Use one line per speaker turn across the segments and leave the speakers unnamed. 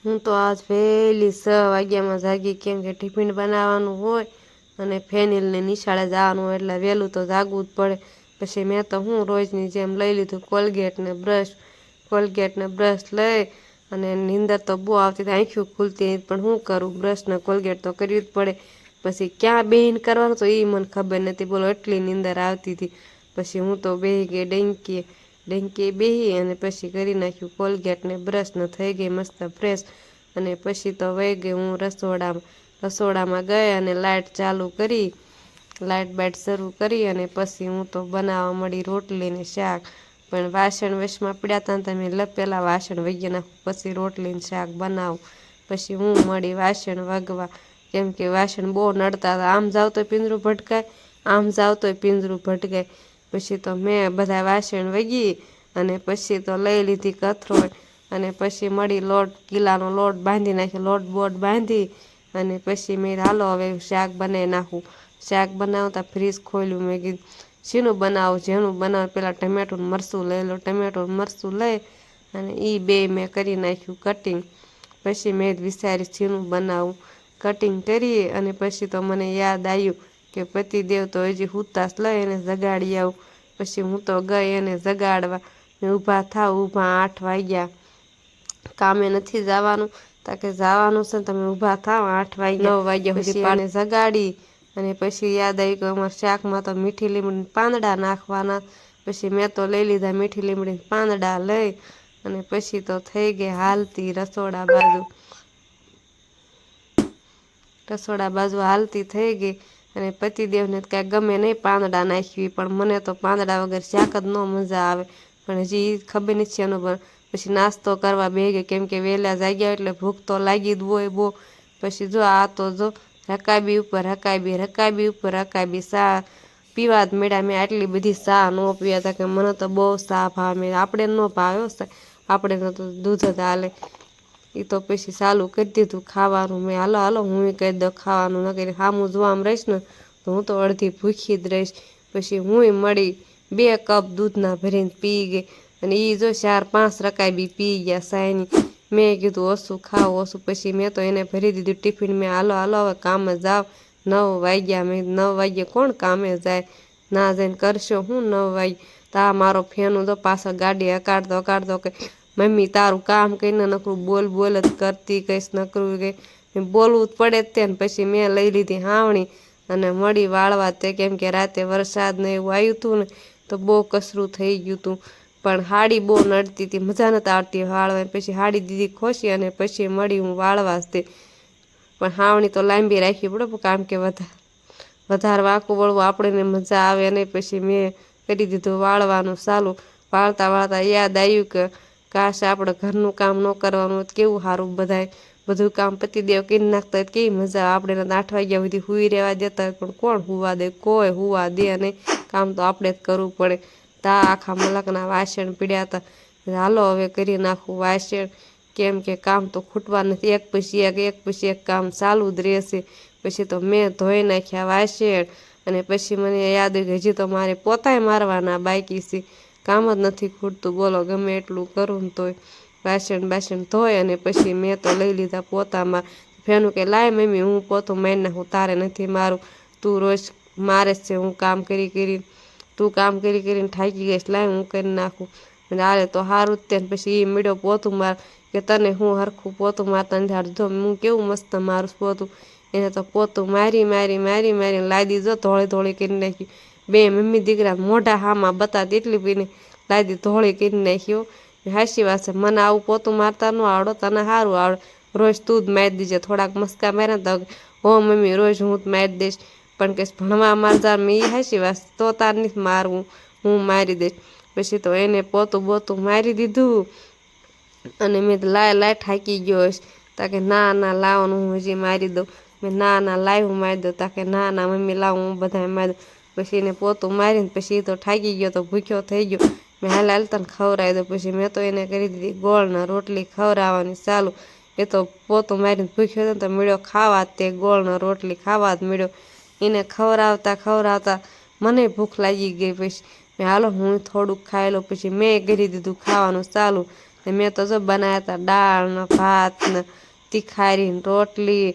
હું તો આજ વહેલી 6 વાગ્યામાં જાગી, કેમ કે ટિફિન બનાવવાનું હોય અને ફેનિલને નિશાળે જવાનું હોય એટલે વહેલું તો જાગવું જ પડે. પછી મેં તો હું રોજની જેમ લઈ લીધું કોલગેટ ને બ્રશ લઈ અને નીંદર તો બહુ આવતી હતી, આંખ્યું ખુલતી પણ શું કરું, બ્રશ ને કોલગેટ તો કરવી જ પડે. પછી ક્યાં બેહીને કરવાનું તો એ મને ખબર નથી, બોલો એટલી નીંદર આવતી હતી. પછી હું તો બેહી ગઈ ડંકી બેહી અને પછી કરી નાખ્યું કોલગેટ ને બ્રશ ને થઈ ગઈ મસ્ત ફ્રેશ. અને પછી તો વહી ગઈ હું રસોડામાં ગઈ અને લાઇટ ચાલુ કરી, લાઇટ બાઇટ શરૂ કરી અને પછી હું તો બનાવવા મળી રોટલી ને શાક. પણ વાસણ વચમાં પડ્યા હતા ને તમે પહેલાં વાસણ વહી નાખું, પછી રોટલીને શાક બનાવું. પછી હું મળી વાસણ વગવા, કેમ કે વાસણ બહુ નડતા હતા, આમ જાવ તોય પિંજરું ભટકાય, આમ જાવ તોય પિંજરું ભટકાય. પછી તો મેં બધા વાસણ વગી અને પછી તો લઈ લીધી કથરોટ અને પછી મળી કિલ્લાનો લોટ બાંધી નાખ્યો, લોટ બોટ બાંધી અને પછી મેં હાલો હવે શાક બનાવી નાખું. શાક બનાવતા ફ્રીજ ખોલ્યું, મેં કીધું શીનું બનાવું, જેનું બનાવું પહેલાં ટમેટું મરચું લઈ લો. ટમેટું મરચું લઈ અને એ બે મેં કરી નાખ્યું કટિંગ. પછી મેં વિચાર્યું શીનું બનાવું, કટિંગ કરી અને પછી તો મને યાદ આવ્યું કે પતિદેવ તો હજી હુતા જ, લઈ એને જગાડી આવું. પછી હું તો ગઈ એને જગાડવા, ઊભા 8 વાગ્યા, કામે નથી જવાનું, તાકે જવાનું છે તમે ઊભા થાવ 8 વાગ્યા 9 વાગ્યા પછી એને જગાડી અને પછી યાદ આવ્યું કે અમારા શાકમાં તો મીઠી લીમડીના પાંદડા નાખવાના. પછી મેં તો લઈ લીધા મીઠી લીમડીના પાંદડા લઈ અને પછી તો થઈ ગઈ હાલતી રસોડા બાજુ હાલતી થઈ ગઈ. અને પતિદેવને કાંઈ ગમે નહીં પાંદડા નાખવી, પણ મને તો પાંદડા વગર શાક જ ન મજા આવે. પણ હજી ખબર નથી એનું, પછી નાસ્તો કરવા બેસી ગઈ, કેમ કે વહેલા જાગ્યા એટલે ભૂખ તો લાગી જ હોય બહુ. પછી જો આ તો જો રકાબી ઉપર રકાબી સા પીવા જ મળ્યા. મેં આટલી બધી સા ન પીવા હતા કે મને તો બહુ સા ભાવે, આપણે ન ભાવે, આપણે તો દૂધ જ હાલે. એ તો પછી ચાલુ કરી દીધું ખાવાનું, મેં હાલો હું કહી દઉં ખાવાનું, ન કરી સામું જોવામાં રહીશ ને તો હું તો અડધી ભૂખી જ રહીશ. પછી હું મળી 2 કપ દૂધના ભરીને પી ગઈ અને એ જો 4-5 રકાબી પી ગયા સાયની. મેં કીધું ઓછું ખાવ ઓછું. પછી મેં તો એને ભરી દીધું ટિફિન, મેં હાલો હવે કામ જાવ, 9 વાગ્યા. મેં 9 વાગ્યે કોણ કામે જાય, ના જઈને કરશો હું 9 વાગ્યે. તા મારો ફેનું તો પાછળ ગાડી હકાડતો કે મમ્મી તારું કામ કરીને નકરું બોલ જ કરતી કઈશ, નકરું કે બોલવું જ પડે જ તે ને. પછી મેં લઈ લીધી હાવણી અને મળી વાળવા તે, કેમ કે રાતે વરસાદ ને એવું આવ્યું હતું ને તો બહુ કસરું થઈ ગયું હતું. પણ હાડી બહુ નડતી હતી, મજા નથી આવતી વાળવાની. પછી હાડી દીધી ખોસી અને પછી મળી હું વાળવા જ તે. પણ હાવણી તો લાંબી રાખવી પડે, કારણ કે વધારે વાંકું વળવું આપણને મજા આવે નહીં. પછી મેં કરી દીધું વાળવાનું ચાલુ. વાળતા યાદ આવ્યું કે કાશ આપણે ઘરનું કામ ન કરવાનું હોય, કેવું સારું, બધું કામ પતિદેવ કરી નાખતા હોય, કેવી મજા આવે. આપણે 8 વાગ્યા સુધી સૂઈ રહેવા દેતા હોય, પણ કોણ હુવા દે, કોઈ હુવા દે નહીં, કામ તો આપણે જ કરવું પડે. તા આખા મલકના વાસણ પીડ્યા હતા, હાલો હવે કરી નાખું વાસણ, કેમ કે કામ તો ખૂટવા નથી, એક પછી એક કામ ચાલુ જ રહેશે. પછી તો મેં ધોઈ નાખ્યા વાસણ અને પછી મને યાદ આવ્યું કે હજી તો મારે પોતાય મારવાના બાકી છે, કામ જ નથી ખૂટતું, બોલો ગમે એટલું કરું ને તોય. વાસણ ધોઈ અને પછી મેં તો લઈ લીધા પોતામાં. ફેનું કે લાય મમ્મી હું પોતું મારી નાખું, તારે નથી મારું, તું રોજ મારે છે, તું કામ કરીને થાકી ગઈશ, લાય હું કરી નાખું. અને હાલે તો સારું જ તે. પછી એ મળ્યો પોતું માર કે તને હું હરખું પોતું મારતા નથી આવડતું, હું કેવું મસ્ત મારું પોતું. એને તો પોતું મારી લાદી જો ધોળી કરી નાખી. બે મમ્મી દીકરા મોઢા હામાં બતાતી એટલી પીને લાદી ધોળી કરી નાખ્યો. હાચી વાત છે, મને આવું પોતું મારતા ન આવડો, તને સારું આવડે, રોજ તું જ મારી દીજે. થોડાક મસ્કા માર્યા તો હો મમ્મી રોજ હું જ મારી દઈશ, પણ કે ભણવા મારજા મેં એ હાચી વાત, તો તાર નથી મારવું, હું મારી દઈશ. પછી તો એને પોતું મારી દીધું અને મેં લાય થાકી ગયો હશે, તાકે ના લાવવાનું હું હજી મારી દઉં. મેં ના લાવ હું મારી દઉં, તાકે ના મમ્મી લાવ હું બધા મારી દઉં. પછી એને પોતું મારીને પછી એ તો થાકી ગયો, તો ભૂખ્યો થઈ ગયો. મેં હાલ તને ખવડાવી દઉં. પછી મેં તો એને કરી દીધી ગોળના રોટલી ખવડાવવાની ચાલુ. એ તો પોતું મારીને ભૂખ્યો હતો ને તો મળ્યો ખાવા, તે ગોળનો રોટલી ખાવા જ મળ્યો. એને ખવડાવતા મને ભૂખ લાગી ગઈ. પછી મેં હાલો હું થોડુંક ખાઈ લઉં, પછી મેં કરી દીધું ખાવાનું ચાલુ. ને મેં તો જો બનાવ્યા હતા દાળ ને ભાત ને તીખારી ને રોટલી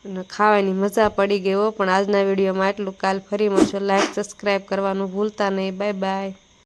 ને ખાવાની મજા પડી ગઈ હો. પણ આજના વિડીયોમાં એટલું. કાલ ફરી મળશું. લાઈક સબસ્ક્રાઈબ કરવાનું ભૂલતા નહીં. Bye bye.